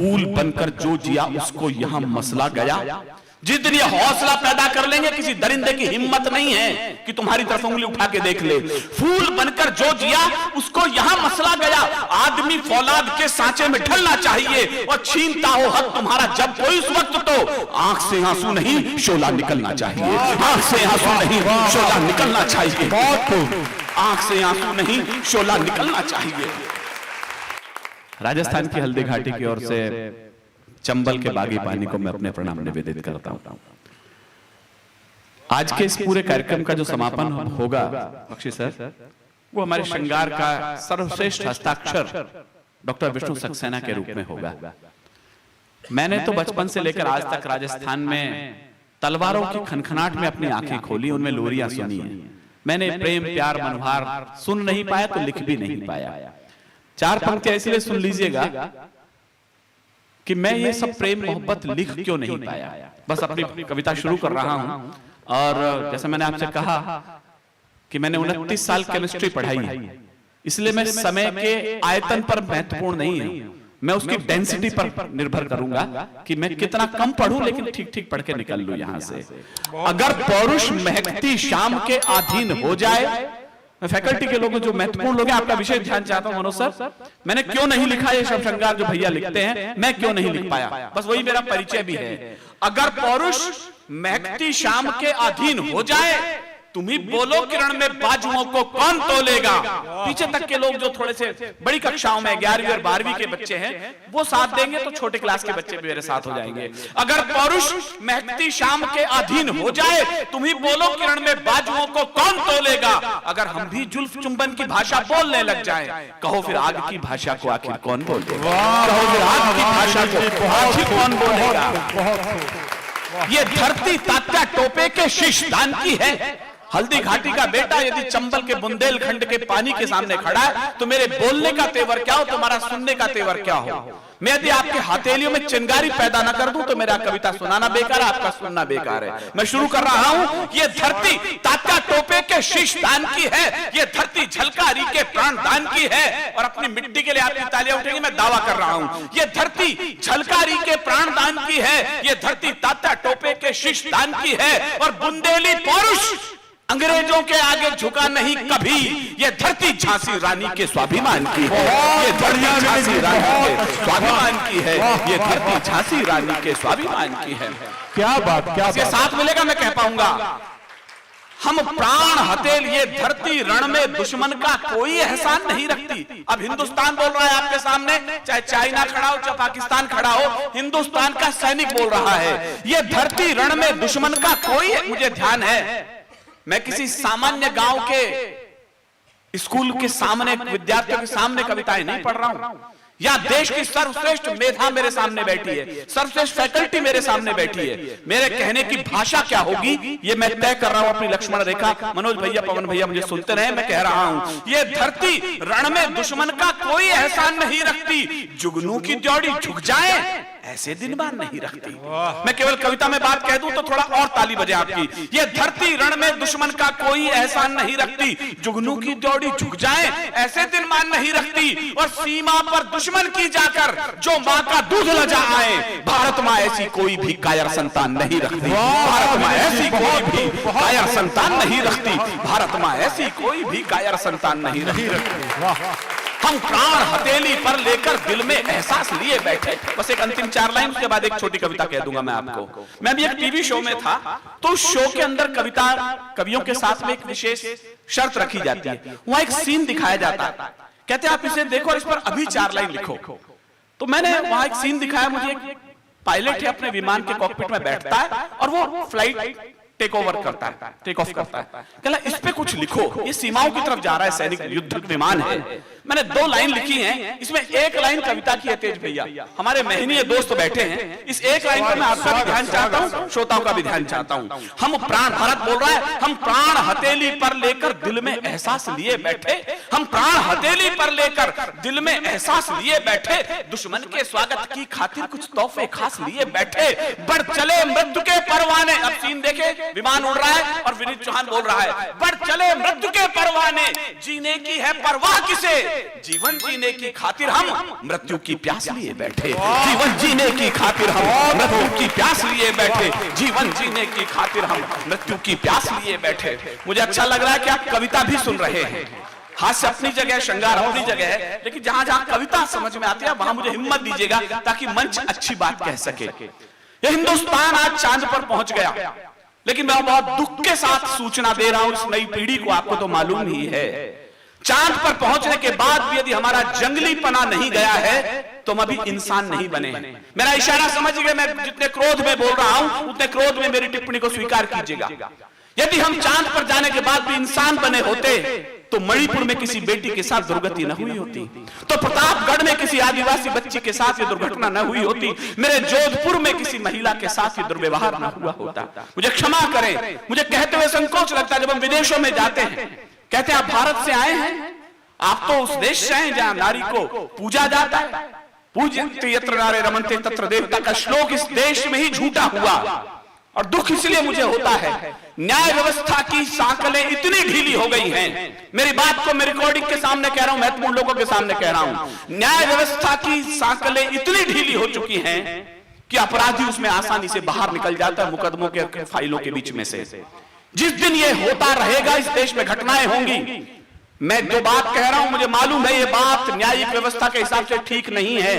फूल बनकर जो जिया उसको यहां मसला गया। जितनी हौसला पैदा कर लेंगे, किसी दरिंदे की हिम्मत नहीं है कि तुम्हारी तरफ उंगली उठा के देख ले। फूल बनकर जो जिया उसको यहां मसला गया। आदमी फौलाद के सांचे में ढलना चाहिए और छीनता हो हक तुम्हारा जब कोई उस वक्त, तो आंख से आंसू नहीं शोला निकलना चाहिए। आंख से आंसू नहीं शोला निकलना चाहिए। आंख से आंसू नहीं शोला निकलना चाहिए। राजस्थान की हल्दी घाटी की ओर से चंबल के बागी पानी को मैं अपने प्रणाम निवेदित करता हूं। आज के इस पूरे कार्यक्रम का जो समापन होगा बख्शी सर, वो हमारे श्रृंगार का सर्वश्रेष्ठ हस्ताक्षर डॉक्टर विष्णु सक्सेना के रूप में होगा। मैंने तो बचपन से लेकर आज तक राजस्थान में तलवारों की खनखनाहट में अपनी आंखें खोली, उनमें लोरियां सुनी है। मैंने प्रेम प्यार मनोहार सुन नहीं पाया तो लिख भी नहीं पाया। चार पंक्तियां इसलिए सुन लीजिएगा कि मैं ये सब प्रेम मोहब्बत लिख क्यों नहीं पाया। बस अपनी कविता शुरू कर रहा हूं और जैसे मैंने आपसे कहा कि मैंने 29 साल केमिस्ट्री पढ़ाई है, इसलिए मैं समय के आयतन पर महत्वपूर्ण नहीं है, मैं उसकी डेंसिटी पर निर्भर करूंगा कि मैं कितना कम पढ़ूं लेकिन ठीक ठीक पढ़ के निकल लूं यहां से। अगर पौरुष महकती शाम के अधीन हो जाए, मैं फैकल्टी के लोगों जो महत्वपूर्ण लोग हैं आपका विशेष ध्यान चाहता हूं मनोज सर, मैंने क्यों नहीं लिखा ये शब्द श्रृंगार जो भैया लिखते हैं, मैं क्यों नहीं लिख पाया, बस वही मेरा परिचय भी है। अगर पौरुष महकती शाम के अधीन हो जाए, तुम ही बोलो किरण में बाजुओं को कौन तोलेगा। पीछे तक के लोग जो थोड़े से बड़ी कक्षाओं में 11वीं और 12वीं के बच्चे हैं वो साथ देंगे तो छोटे क्लास के बच्चे भी मेरे साथ हो जाएंगे। अगर पौरुष महकती शाम के अधीन हो जाए, तुम ही बोलो किरण में बाजुओं को कौन तोलेगा। अगर हम भी जुल्फ चुंबन की भाषा बोलने लग जाएं, कहो फिर आग की भाषा को आखिर कौन बोलेगा। कहो फिर आग की भाषा को आखिर कौन बोलेगा। ये धरती तात्या टोपे के शीश दान की है। हल्दी घाटी का बेटा यदि चंबल के बुंदेलखंड के पानी के सामने खड़ा है तो मेरे बोलने का तेवर क्या हो, तुम्हारा सुनने का तेवर क्या हो। मैं यदि आपके हथेलियों में चिंगारी पैदा न कर दूं तो मेरा कविता सुनाना बेकार है, आपका सुनना बेकार है। मैं शुरू कर रहा हूं। ये धरती तात्या टोपे के शीश दान की है, ये धरती झलकारी के प्राण दान की है। और अपनी मिट्टी के लिए आपकी तालियां उठेंगी, मैं दावा कर रहा हूं। ये धरती झलकारी के प्राण दान की है, ये धरती तात्या टोपे के शीश दान की है। और बुंदेली पौरुष अंग्रेजों के आगे झुका नहीं कभी। ये धरती झांसी रानी के स्वाभिमान की है, ये धरती झांसी रानी के स्वाभिमान की है, ये धरती झांसी रानी के स्वाभिमान की है। क्या बात, क्या इसके साथ मिलेगा मैं कह पाऊंगा। हम प्राण हथेल, ये धरती रण में दुश्मन का कोई एहसान नहीं रखती। अब हिंदुस्तान बोल रहा है आपके सामने, चाहे चाइना खड़ा हो चाहे पाकिस्तान खड़ा हो, हिंदुस्तान का सैनिक बोल रहा है। ये धरती रण में दुश्मन का कोई, मुझे ध्यान है मैं किसी सामान्य गांव के स्कूल के सामने विद्यार्थियों के सामने कविताएं नहीं पढ़ रहा हूं। या देश की सर्वश्रेष्ठ मेधा मेरे सामने बैठी है, सर्वश्रेष्ठ फैकल्टी मेरे सामने बैठी है। मेरे कहने की भाषा क्या होगी ये मैं तय कर रहा हूं अपनी लक्ष्मण रेखा। मनोज भैया पवन भैया मुझे सुनते रहे, मैं कह रहा हूं ये धरती रण में दुश्मन का कोई एहसान नहीं रखती। जुगनू की जोड़ी झुक जाए ऐसे दिन बार नहीं रखती। मैं केवल कविता में बात कह दूं तो थोड़ा और ताली बजे आपकी। ये धरती रण में दुश्मन का कोई एहसान नहीं रखती। जुगनू की जोड़ी झुक जाए ऐसे दिन मान नहीं रखती। और सीमा पर दुश्मन की जाकर जो मां का दूध लजा आए, भारत मां ऐसी कोई भी कायर संतान नहीं रखती। भारत मां ऐसी कोई भी कायर संतान नहीं रखती। भारत मां ऐसी कोई भी कायर संतान नहीं रखती। हम प्राण हथेली पर लेकर दिल में एहसास लिए बैठे। बस एक अंतिम 4 लाइन, उसके बाद एक छोटी कविता कह दूंगा मैं आपको। मैं भी एक टीवी शो में था तो उस शो के अंदर कवियों के साथ में एक विशेष शर्त रखी जाती है। वहां एक सीन दिखाया जाता है, कहते आप इसे देखो और इस पर अभी 4 लाइन लिखो। तो मैंने वहां एक सीन दिखाया, मुझे एक पायलट है अपने विमान के कॉकपिट में बैठता है और वो फ्लाइट टेक ओवर करता है, टेक ऑफ करता है। कहला इस पे कुछ लिखो, ये सीमाओं की तरफ जा रहा है, सैनिक युद्ध विमान है। मैंने 2 लाइन लिखी हैं, इसमें 1 लाइन कविता की है तेज भैया। हमारे मेहनीय दोस्त बैठे हैं, इस 1 लाइन पर मैं आपका भी ध्यान चाहता हूं, श्रोताओं का भी ध्यान चाहता हूं। हम प्राण, भारत बोल रहा है, हम प्राण हथेली पर लेकर दिल में एहसास लिए बैठे। हम प्राण हथेली पर लेकर दिल में एहसास लिए बैठे। दुश्मन के स्वागत की खातिर कुछ तोहफे खास लिए बैठे। बढ़ चले मृत्यु के परवाने। अब सीन देखे, विमान उड़ रहा है और विनीत चौहान बोल रहा है, बढ़ चले मृत्यु के परवाने। जीने की है परवाह किसे, जीवन जीने की खातिर हम मृत्यु की प्यास लिए बैठे, जीवन जीने की खातिर हम मृत्यु की प्यास लिए बैठे, जीवन जीने की खातिर हम मृत्यु की प्यास लिए बैठे। मुझे अच्छा लग रहा है कि आप कविता भी सुन रहे हैं। हास्य अपनी जगह है, श्रृंगार अपनी जगह है, लेकिन जहां जहां कविता समझ में आती है वहां मुझे हिम्मत दीजिएगा ताकि मंच अच्छी बात कह सके। ये हिंदुस्तान आज चांद पर पहुंच गया, लेकिन मैं बहुत दुख के साथ सूचना दे रहा हूं इस नई पीढ़ी को, आपको तो मालूम ही है, चांद पर पहुंचने के बाद भी यदि हमारा जंगली पना नहीं गया है तो हम अभी इंसान नहीं बने। मेरा इशारा समझ गए, मैं जितने क्रोध में बोल रहा हूं उतने क्रोध में मेरी टिप्पणी को स्वीकार कीजिएगा। यदि हम चांद पर जाने के बाद भी इंसान बने होते तो मणिपुर में किसी बेटी के साथ दुर्गति न हुई होती, तो प्रतापगढ़ में किसी आदिवासी बच्ची के साथ ये दुर्घटना न हुई होती, मेरे जोधपुर में किसी महिला के साथ ये दुर्व्यवहार न हुआ होता। मुझे क्षमा करें, मुझे कहते हुए संकोच लगता है जब हम विदेशों में जाते हैं, कहते हैं आप भारत से आए हैं, आप तो उस देश से हैं जहां नारी को पूजा जाता है, पूज्यन्ते यत्र नारे रमन्ते तत्र देवता का श्लोक इस देश में ही झूठा हुआ। और दुख इसलिए मुझे होता है, न्याय व्यवस्था की सांकलें इतनी ढीली हो गई हैं। मेरी बात को मैं रिकॉर्डिंग के सामने कह रहा हूं, महत्वपूर्ण लोगों के सामने कह रहा हूं, न्याय व्यवस्था की सांकलें इतनी ढीली हो चुकी हैं कि अपराधी उसमें आसानी से बाहर निकल जाता है मुकदमों के फाइलों के बीच में से। जिस दिन ये होता रहेगा इस देश में घटनाएं होंगी। मैं जो बात कह रहा हूं मुझे मालूम है ये बात न्यायिक व्यवस्था के हिसाब से ठीक नहीं है,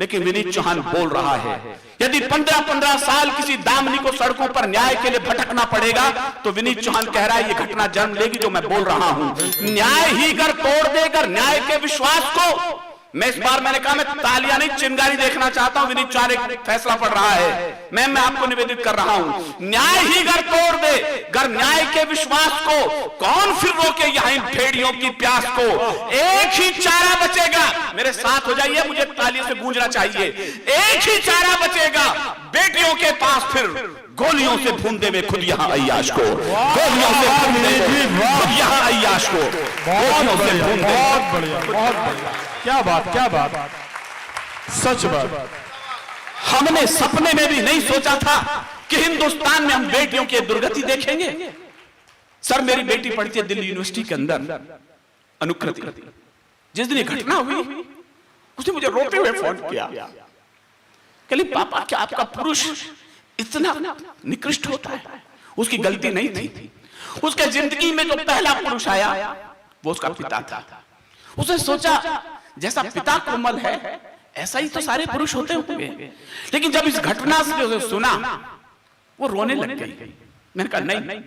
लेकिन विनीत चौहान बोल रहा है यदि 15-15 साल किसी दामनी को सड़कों पर न्याय के लिए भटकना पड़ेगा तो विनीत चौहान कह रहा है ये घटना जन्म लेगी जो मैं बोल रहा हूं। न्याय ही घर तोड़ देकर न्याय के विश्वास को, मैं इस बार मैंने कहा मैं तालियां नहीं चिंगारी देखना चाहता हूं, विनीत चौहान एक फैसला पड़ रहा है, मैं आपको निवेदित कर रहा हूं, न्याय ही घर तोड़ दे घर न्याय के विश्वास को, कौन फिर रोके यहाँ इन भेड़ियों की प्यास को। एक ही चारा बचेगा, मेरे साथ हो जाइए, मुझे तालियों से गूंजना चाहिए, एक ही चारा बचेगा बेटियों के पास फिर गोलियों से भून में खुद यहाँ अय्याश को, गोलियों से भून खुद यहाँ अय्याश को, बहुत बढ़िया, बहुत बढ़िया, क्या बात, क्या बात, सच बात। हमने सपने में भी नहीं सोचा था कि हिंदुस्तान में हम बेटियों की दुर्गति देखेंगे। सर मेरी बेटी पढ़ती है दिल्ली यूनिवर्सिटी के अंदर, अनुकृति, जिस दिन ये घटना हुई उसने मुझे रोते हुए फोन किया, कहली पापा क्या आपका पुरुष इतना निकृष्ट होता है? उसकी गलती नहीं थी, उसके जिंदगी में जो पहला पुरुष आया वो उसका पिता था। उसने सोचा जैसा पिता कोमल है ऐसा ही तो सारे पुरुष होते होंगे, लेकिन जब इस घटना से सुना वो रोने लग गई। मैंने कहा नहीं,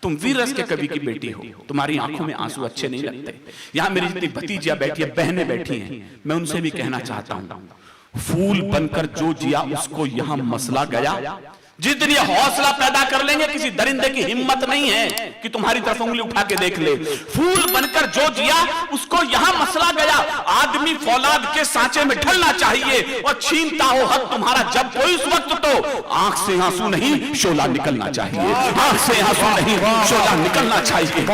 तुम वीर रस के कवि की बेटी हो, तुम्हारी आंखों में आंसू अच्छे नहीं लगते। यहां मेरी जितनी भतीजियां बैठी है, बहनें बैठी हैं, मैं उनसे भी कहना चाहता हूं फूल बनकर जो जिया उसको यहां मसला गया। जिस दिन ये हौसला पैदा कर लेंगे किसी दरिंदे की हिम्मत नहीं है कि तुम्हारी तरफ उंगली उठा के देख ले। फूल बनकर जो जिया उसको यहां मसला गया। आदमी फौलाद के सांचे में ढलना चाहिए और छीनता हो हक तुम्हारा जब कोई उस वक्त तो आंख से आंसू नहीं शोला निकलना चाहिए, आंख से आंसू नहीं शोला निकलना चाहिए,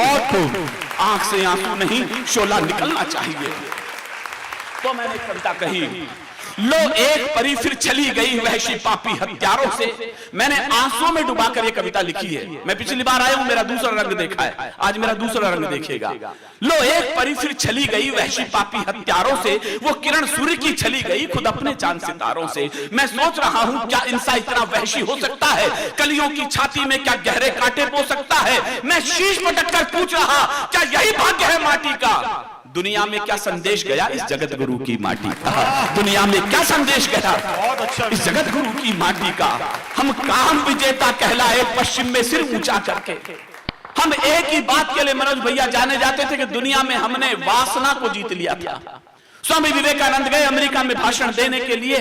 आंख से आंसू नहीं शोला निकलना चाहिए। तो मैंने कविता कही, लो एक परी फिर चली गई वहशी पापी हत्यारों से। मैंने आंसुओं में डुबाकर ये कविता लिखी है। मैं पिछली बार आया हूं, मेरा दूसरा रंग देखा है, आज मेरा दूसरा रंग देखेगा। लो एक परी फिर चली गई वहशी पापी हत्यारों से, वो किरण सूर्य की चली गई खुद अपने चांद सितारों से। मैं सोच रहा हूं क्या इंसान इतना वहशी हो सकता है? कलियों की छाती में क्या गहरे कांटे बो सकता है? मैं शीश पटक कर पूछ रहा क्या यही भाग्य है माटी का? दुनिया में क्या संदेश गया इस जगत गुरु की माटी का? दुनिया में क्या संदेश गया इस जगत गुरु की माटी का? हम काम विजेता कहलाए पश्चिम में सिर ऊंचा करके। हम एक ही बात के लिए मनोज भैया जाने जाते थे कि दुनिया में हमने वासना को जीत लिया था। स्वामी विवेकानंद गए अमेरिका में भाषण देने के लिए,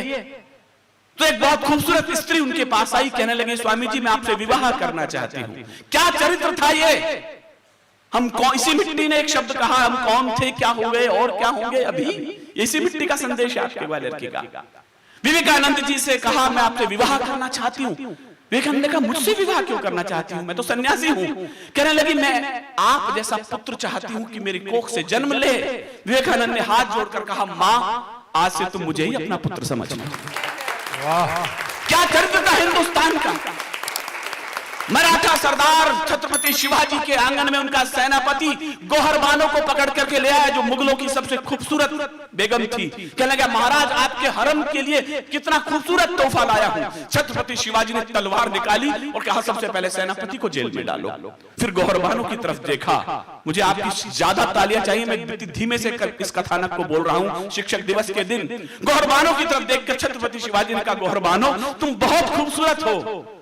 तो एक बहुत खूबसूरत स्त्री उनके पास आई, कहने लगी स्वामी जी मैं आपसे विवाह करना चाहती हूँ। क्या चरित्र था ये? हम कौन, इसी मिट्टी ने एक शब्द कहा, हम कौन थे, क्या हो गए और क्या होंगे अभी। इसी मिट्टी का संदेश है आपके वाले लड़के का। विवेकानंद जी से कहा मैं आपसे विवाह करना चाहती हूँ। विवेकानंद ने कहा मुझसे विवाह क्यों करना चाहती हूँ, मैं तो सन्यासी हूँ। कहने लगी मैं आप जैसा पुत्र चाहती हूँ कि मेरी कोख से जन्म ले। विवेकानंद ने हाथ जोड़कर कहा माँ आज से तुम मुझे ही अपना पुत्र समझना। क्या चरित्र था हिंदुस्तान का। मराठा सरदार छत्रपति शिवाजी के आंगन में उनका सेनापति गौहर बानो को पकड़ करके ले आया, जो मुगलों की सबसे खूबसूरत बेगम थी। कहने लगा महाराज आपके हरम के लिए कितना खूबसूरत तोहफा लाया हूं। छत्रपति शिवाजी ने तलवार निकाली और कहा सबसे पहले सेनापति को जेल में डालो। फिर गौहर बानो की तरफ देखा, मुझे आपकी ज्यादा तालियां चाहिए, मैं धीमे से इस कथानक को बोल रहा हूं शिक्षक दिवस के दिन। गौहर बानो की तरफ देखकर छत्रपति शिवाजी ने कहा गौहर बानो तुम बहुत खूबसूरत हो,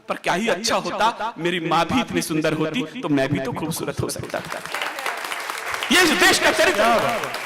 पर क्या ही अच्छा होता मेरी माँ भी इतनी सुंदर होती तो मैं भी तो खूबसूरत हो सकता था। ये इस देश का चरित्र।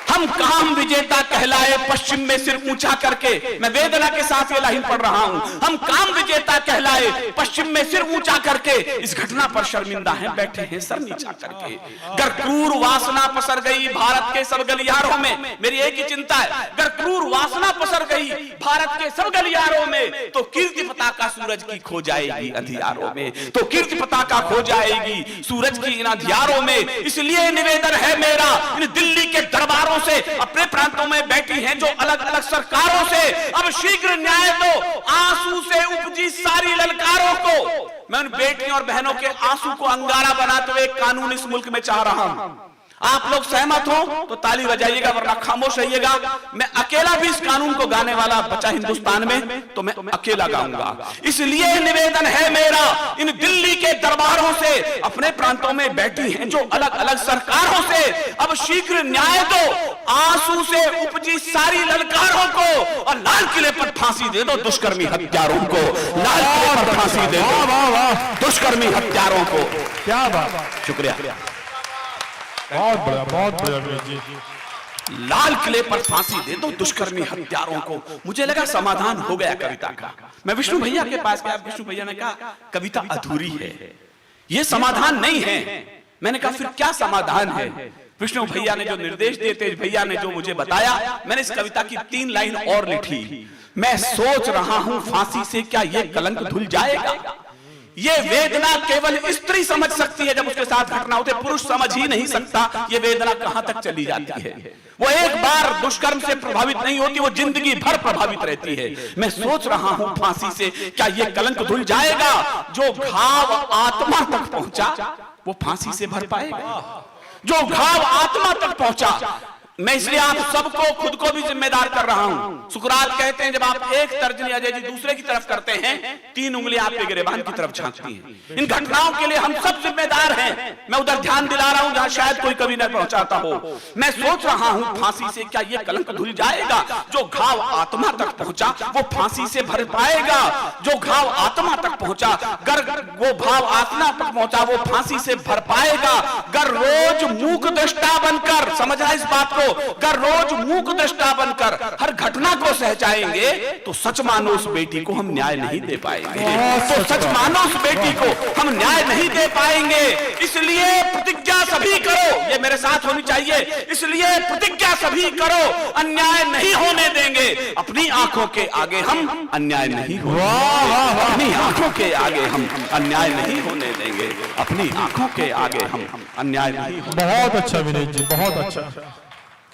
हम काम विजेता कहलाए पश्चिम में सिर ऊंचा करके, मैं वेदना के साथ ये लाइन पढ़ रहा हूं। हम काम विजेता कहलाए पश्चिम में सिर ऊंचा करके, इस घटना पर शर्मिंदा हैं बैठे हैं सर नीचा करके। गर क्रूर वासना पसर गई भारत के सब गलियारों में, मेरी एक ही चिंता है, गर क्रूर वासना पसर गई भारत के सब गलियारों में, तो कीर्ति पताका सूरज की खो जाएगी अंधियारों में, तो कीर्ति पताका खो जाएगी सूरज की इन अंधियारों में। इसलिए निवेदन है मेरा इन दिल्ली के दरबारों से, अपने प्रांतों में बैठी हैं जो अलग अलग सरकारों से, अब शीघ्र न्याय दो आंसू से उपजी सारी ललकारों को। मैं उन बेटियों और बहनों के आंसू को अंगारा बनाते हुए कानून इस मुल्क में चाह रहा हूं। आप लोग सहमत हो तो ताली बजाइएगा, वरना खामोश रहिएगा। मैं अकेला भी इस कानून को गाने वाला बचा हिंदुस्तान में, तो मैं अकेला गाऊंगा। इसलिए निवेदन है मेरा इन दिल्ली के दरबारों से, अपने प्रांतों में बैठी हैं जो अलग अलग सरकारों से, अब शीघ्र न्याय दो आंसू से उपजी सारी ललकारों को, और लाल किले पर फांसी दे दो दुष्कर्मी हत्यारों को, लाल किले पर फांसी दे दो दुष्कर्मी हत्यारों को। क्या बात, शुक्रिया, बहुत बढ़िया जी। लाल किले पर फांसी दे दो दुष्कर्मी हत्यारों को। मुझे लगा समाधान हो गया कविता का। मैं विष्णु भैया के पास गया, विष्णु भैया ने कहा कविता अधूरी है, ये समाधान नहीं है। मैंने कहा फिर क्या समाधान है? विष्णु भैया ने जो निर्देश दिए, तेज भैया ने जो मुझे बताया, मैंने इस कविता की 3 लाइन और लिखी। मैं सोच रहा हूं फांसी से क्या ये कलंक धुल जाएगा। ये वेदना केवल स्त्री समझ सकती है, जब उसके साथ घटना होती है पुरुष समझ ही नहीं सकता ये वेदना कहां तक चली जाती है। वो एक बार दुष्कर्म से प्रभावित नहीं होती, वो जिंदगी भर प्रभावित रहती है। मैं सोच रहा हूं फांसी से क्या ये कलंक धुल जाएगा। जो घाव आत्मा तक पहुंचा वो फांसी से भर पाएगा। जो घाव आत्मा तक पहुंचा, मैं इसलिए आप सबको खुद को भी जिम्मेदार कर रहा हूं। सुकरात कहते हैं जब आप एक तर्जनी अजय जी दूसरे की तरफ करते हैं, 3 उंगलियां आपके गिरेबान की तरफ झांकती हैं। इन घटनाओं के लिए हम सब जिम्मेदार हैं। मैं उधर ध्यान दिला रहा हूं जहां शायद कोई कभी न पहुंचाता हो। मैं सोच रहा हूं फांसी से क्या ये कलंक धुल जाएगा। जो घाव आत्मा तक पहुंचा वो फांसी से भर पाएगा। जो घाव आत्मा तक पहुंचा, गर वो भाव आत्मा तक पहुंचा वो फांसी से भर पाएगा। गर रोज मूक दृष्टा बनकर, समझना इस बात को, अगर रोज मूक दृष्टा बनकर हर घटना को सहचाएंगे तो सच मानो उस बेटी को हम न्याय नहीं दे पाएंगे। तो सच मानो उस बेटी को हम न्याय नहीं दे पाएंगे। इसलिए प्रतिज्ञा सभी करो, ये मेरे साथ होनी चाहिए। इसलिए प्रतिज्ञा सभी करो, अन्याय नहीं होने देंगे। अपनी आंखों के आगे हम अन्याय नहीं होने, अपनी आंखों के आगे हम अन्याय नहीं होने देंगे। अपनी आंखों के आगे हम अन्याय नहीं। बहुत अच्छा विनय जी, बहुत अच्छा।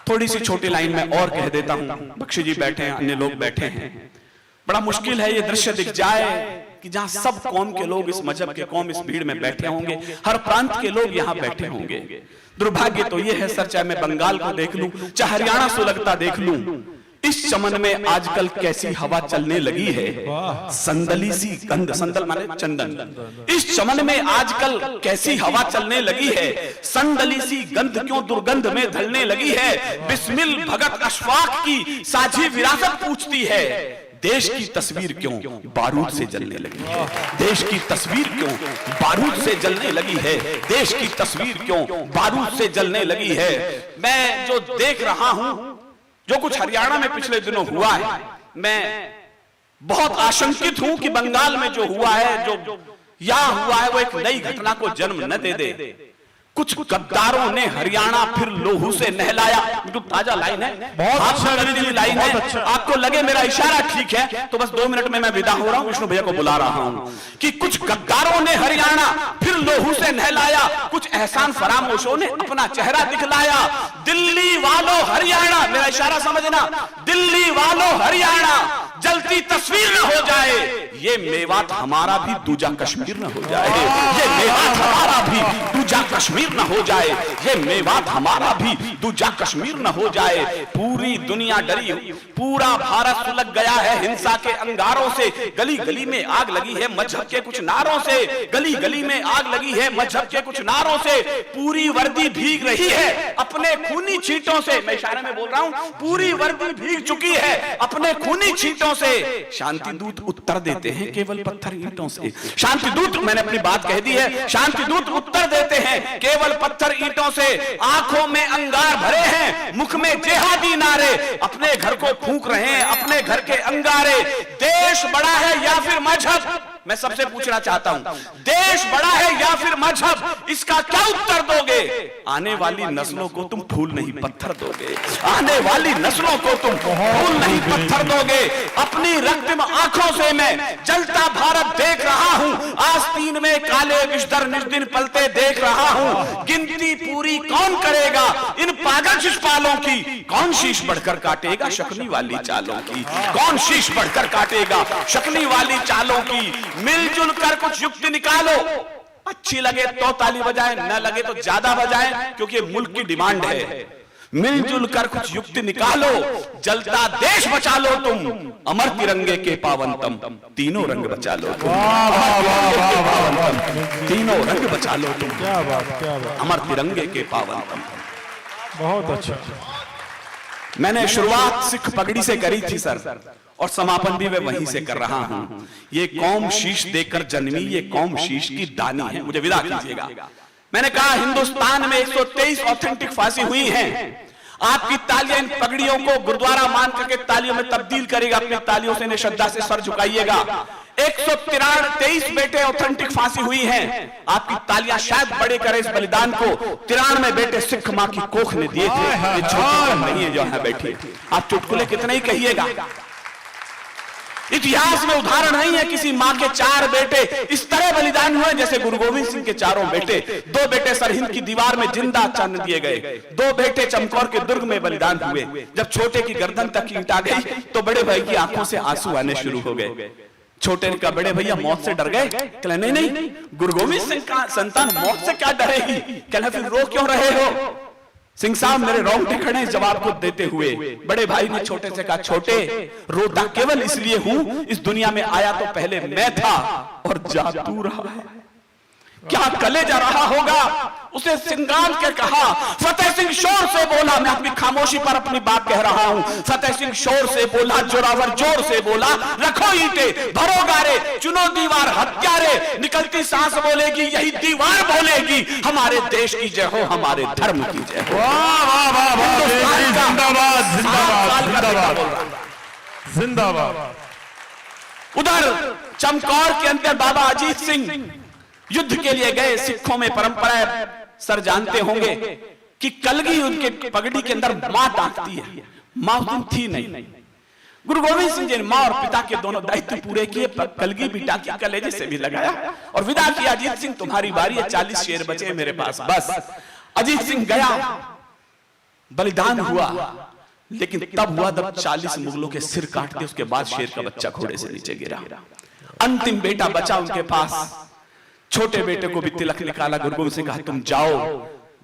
थोड़ी सी छोटी लाइन में और कह देता हूं। बख्शी जी बैठे हैं, अन्य लोग बैठे हैं। बड़ा मुश्किल है ये दृश्य दिख जाए कि जहां सब कौम के लोग, इस मजहब के कौम इस भीड़ में बैठे होंगे, हर प्रांत के लोग यहां बैठे होंगे। दुर्भाग्य तो ये है सर, चाहे मैं बंगाल को देख लूं, चाहे हरियाणा सुलगता देख लूं, इस चमन में आजकल कैसी हवा चलने लगी है। संदली सी गंध, संदल माने चंदन, इस चमन में आजकल कैसी हवा चलने लगी है। संदली सी गंध क्यों दुर्गंध में ढलने लगी है। बिस्मिल भगत अशफाक की साझी विरासत पूछती है। देश की तस्वीर क्यों बारूद से जलने लगी है। देश की तस्वीर क्यों बारूद से जलने लगी है। देश की तस्वीर क्यों बारूद से जलने लगी है। मैं जो देख रहा हूं, जो कुछ हरियाणा में पिछले दिनों हुआ है, मैं बहुत आशंकित हूं कि बंगाल में जो हुआ है, जो यहां हुआ है, वो एक नई घटना को जन्म न दे दे। कुछ गद्दारों ने हरियाणा फिर लोहू से नहलाया। बिल्कुल ताजा लाइन है, बहुत अच्छा लाइन है। आपको लगे मेरा इशारा ठीक है तो बस 2 मिनट में मैं विदा हो रहा हूं, विष्णु भैया को बुला रहा हूं कि कुछ गद्दारों ने हरियाणा फिर लोहू से नहलाया। कुछ एहसान फरामोशों ने अपना चेहरा दिखलाया। दिल्ली वालों हरियाणा, मेरा इशारा समझना, दिल्ली वालों हरियाणा, जलती तस्वीर न हो जाए, ये मेवात हमारा भी दूजा कश्मीर न हो जाए, ये मेवात हमारा भी दूजा कश्मीर न हो जाए, ये मेवात हमारा भी दूजा कश्मीर न हो जाए। पूरी दुनिया डरी, पूरा भारत सुलग गया है हिंसा के अंगारों से, गली गली में आग लगी है मजहब के कुछ नारों से, गली गली में आग लगी है मजहब के कुछ नारों से, पूरी वर्दी भीग रही है अपने खूनी छींटों से। मैं इशारे में बोल रहा हूं, पूरी वर्दी भीग चुकी है अपने खूनी छींटों से। शांति दूत उत्तर देते हैं केवल पत्थर ईंटों से। शांति दूत, मैंने अपनी बात कह दी है, शांति दूत उत्तर देते हैं केवल पत्थर ईंटों से। आंखों में अंगार भरे हैं, मुख में जिहादी नारे, अपने घर को फूंक रहे हैं अपने घर के अंगारे। देश बड़ा है या फिर मजहब? मैं सबसे पूछना चाहता हूं, देश बड़ा है या फिर मजहब? इसका क्या उत्तर दोगे? आने वाली नस्लों को तुम फूल नहीं पत्थर दोगे, आने वाली नस्लों को तुम फूल नहीं पत्थर दोगे। अपनी रक्तम आंखों से मैं जलता भारत देख रहा हूं, आस्तीन में काले विषधर निज दिन पलते देख रहा हूं। गिनती पूरी कौन करेगा इन पागल शिशुपालों की? कौन शीश बढ़कर काटेगा शकनी वाली चालों की? कौन शीश बढ़कर काटेगा शकनी वाली चालों की? मिलजुल कर कुछ युक्ति निकालो, अच्छी लगे तो ताली बजाएं, न लगे तो ज्यादा बजाएं, क्योंकि मुल्क की डिमांड है। मिलजुल कर कुछ युक्ति निकालो, जलता देश बचा लो तुम, अमर तिरंगे के पावनतम, तीनों रंग बचा लो तुम, तीनों रंग बचा लो तुम, क्या बात, क्या बात, अमर तिरंगे के पावनतम। बहुत अच्छा। मैंने शुरुआत सिख पगड़ी से करी थी सर, और समापन भी मैं वहीं से कर रहा हूं। ये कौम शीश देकर जन्मी, ये कौम शीश की दानी है। मुझे विदा कीजिएगा। मैंने कहा हिंदुस्तान में 123 ऑथेंटिक फांसी हुई हैं। आपकी तालियां इन पगड़ियों को गुरुद्वारा मान करके तालियों में तब्दील करेगा। अपनी तालियों से श्रद्धा से सर झुकाइएगा। 123 बेटे ऑथेंटिक फांसी हुई हैं। आपकी तालियां शायद बड़े करे इस बलिदान को। 93 बेटे सिख मां की कोख ने दिए थे। ये छोटी नहीं है जो है बैठी। आप चुटकुले कितने ही कहिएगा, इतिहास में उदाहरण नहीं है किसी मां के 4 बेटे इस तरह बलिदान हुए जैसे गुरु गोविंद सिंह के 4 बेटे। 2 बेटे सरहिंद की दीवार में जिंदा चन दिए गए, 2 बेटे चमकौर के दुर्ग में बलिदान हुए। जब छोटे की गर्दन तक ईंट आ गई तो बड़े भाई की आंखों से आंसू आने शुरू हो गए। छोटे का बड़े भैया मौत से डर गए। कहला नहीं, गुरु गोविंद सिंह का संतान मौत से क्या डरेगी? कहला फिर रो क्यों रहे हो? सिंह साहब मेरे रोंगटे खड़े इस जवाब को देते हुए। बड़े भाई ने छोटे से कहा, छोटे रोता केवल इसलिए हूं, इस दुनिया में आया तो पहले मैं था और जा तू रहा है। क्या कलेजा रहा होगा? उसे सिंगार के कहा। फतेह सिंह शोर से बोला, मैं अपनी खामोशी पर अपनी बात कह रहा हूं। फतेह सिंह शोर से बोला, जोरावर जोर से बोला, रखो ईंटें, भरो गारे, चुनो दीवार, हत्यारे। निकलती सांस बोलेगी, यही दीवार बोलेगी, हमारे देश की जय हो, हमारे धर्म की जय हो। जिंदाबाद, जिंदाबाद, जिंदाबाद। उधर चमकौर के अंदर बाबा अजीत सिंह युद्ध के लिए गए। सिखों में परंपरा सर जानते होंगे कि कलगी उनके पगड़ी के अंदर मां टांगती है। मां उस दिन थी नहीं। गुरु गोविंद सिंह जी ने मां और पिता के दोनों दायित्व पूरे किए। कलगी भी टांकी कलेजे से भी लगाया और विदा किया। अजीत सिंह तुम्हारी बारी है, 40 शेर बचे मेरे पास, बस। अजीत सिंह गया, बलिदान हुआ, लेकिन तब हुआ जब 40 मुगलों के सिर काट दिए। उसके बाद शेर का बच्चा घोड़े से नीचे गिरा। अंतिम बेटा बचा उनके पास। छोटे बेटे को भी तिलक निकाला। गुरु गोविंद सिंह कहा तुम जाओ।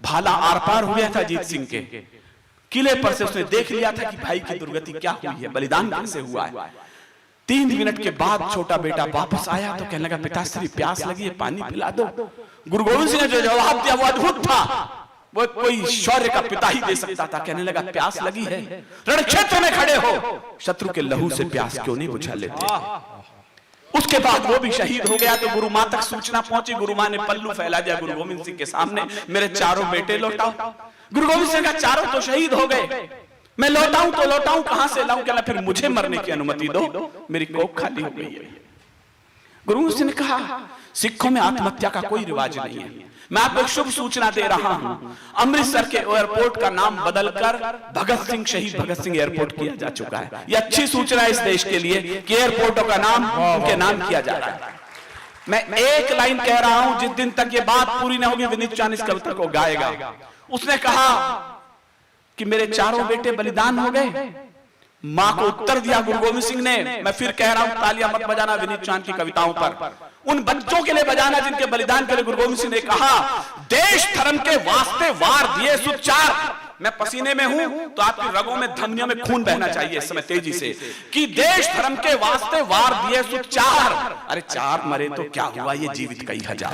भाला आर पार हो गया था अजीत सिंह के। किले पर से उसने देख लिया था कि भाई की दुर्गति क्या हुई है, बलिदान कैसे हुआ है। 3 मिनट के बाद छोटा बेटा वापस आया तो कहने लगा, पिताश्री प्यास लगी है, पानी पिला दो। गुरु गोविंद सिंह ने जो जवाब दिया वो अद्भुत था। वो कोई शौर्य का पिता ही दे सकता था। कहने लगा, प्यास लगी है, रण क्षेत्र में खड़े हो, शत्रु के लहू से प्यास क्यों नहीं बुझा लेते? उसके बाद वो भी शहीद हो गया तो गुरु मां तक सूचना पहुंची। गुरु मां ने पल्लू फैला दिया गुरु गोविंद सिंह के सामने, मेरे 4 बेटे लौटाओ। गुरु गोविंद सिंह का 4 तो शहीद हो गए, मैं लौटाऊं तो लौटाऊं कहां से लाऊं? कहला फिर मुझे मरने की अनुमति दो, मेरी कोख खाली हो गई है। गुरु गोविंद सिंह ने कहा, सिखों में आत्महत्या का कोई रिवाज नहीं है। मैं आपको एक शुभ सूचना दे रहा हूं, अमृतसर के एयरपोर्ट का नाम बदलकर भगत सिंह, शहीद भगत सिंह एयरपोर्ट किया जा चुका है। यह अच्छी सूचना है इस देश के लिए कि एयरपोर्टों का नाम उनके नाम किया जा रहा है। मैं एक लाइन कह रहा हूं, जिस दिन तक ये बात पूरी ना होगी विनीत चांद इस कविता को गाएगा। उसने कहा कि मेरे 4 बेटे बलिदान हो गए, मां को उत्तर दिया गुरु गोविंद सिंह ने। मैं फिर कह रहा हूं, तालियां मत बजाना विनीत चांद की कविताओं पर, उन बच्चों के लिए बजाना जिनके बलिदान के लिए गुरु गोविंद सिंह ने कहा, देश धर्म के वास्ते वार दिए सुचार। मैं पसीने में हूं तो आपकी रगों में धमनियों में खून बहना चाहिए इस समय तेजी से, कि देश धर्म के वास्ते वार दिए सुचार। अरे 4 मरे तो क्या हुआ, ये जीवित कई हजार।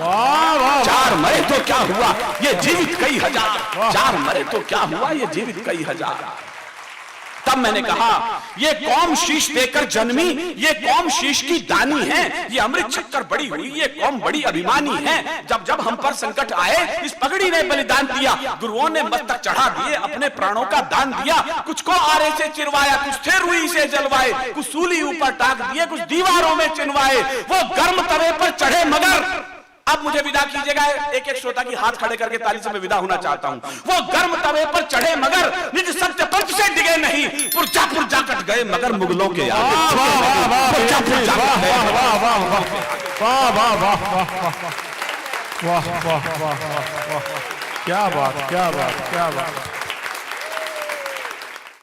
4 मरे तो क्या हुआ, ये जीवित कई हजार। 4 मरे तो क्या हुआ, ये जीवित कई हजार। तब मैंने कहा, ये कौम शीश देकर जन्मी, ये कौम शीश की दानी है, ये अमृत छक्कर बड़ी हुई, ये कौम बड़ी अभिमानी है। जब जब हम पर संकट आए, इस पगड़ी ने बलिदान दिया, गुरुओं ने मस्तक चढ़ा दिए, अपने प्राणों का दान दिया। कुछ को आरे से चिरवाया, कुछ थे रुई से जलवाए, कुछ सूली ऊपर टाक दिए, कुछ दीवारों में चिनवाए। वो गर्म तवे पर चढ़े मगर, अब मुझे विदा कीजिएगा, एक एक श्रोता की हाथ खड़े करके ताली से मैं विदा होना चाहता हूं। वो गर्म तवे पर चढ़े मगर निज सत्य पंथ से डिगे नहीं, पुरजा पुरजा कट गए मगर मुगलों के आगे पुरजा पुरजा कट गए। वाह वाह वाह वाह वाह वाह वाह वाह, क्या बात, क्या बात, क्या बात।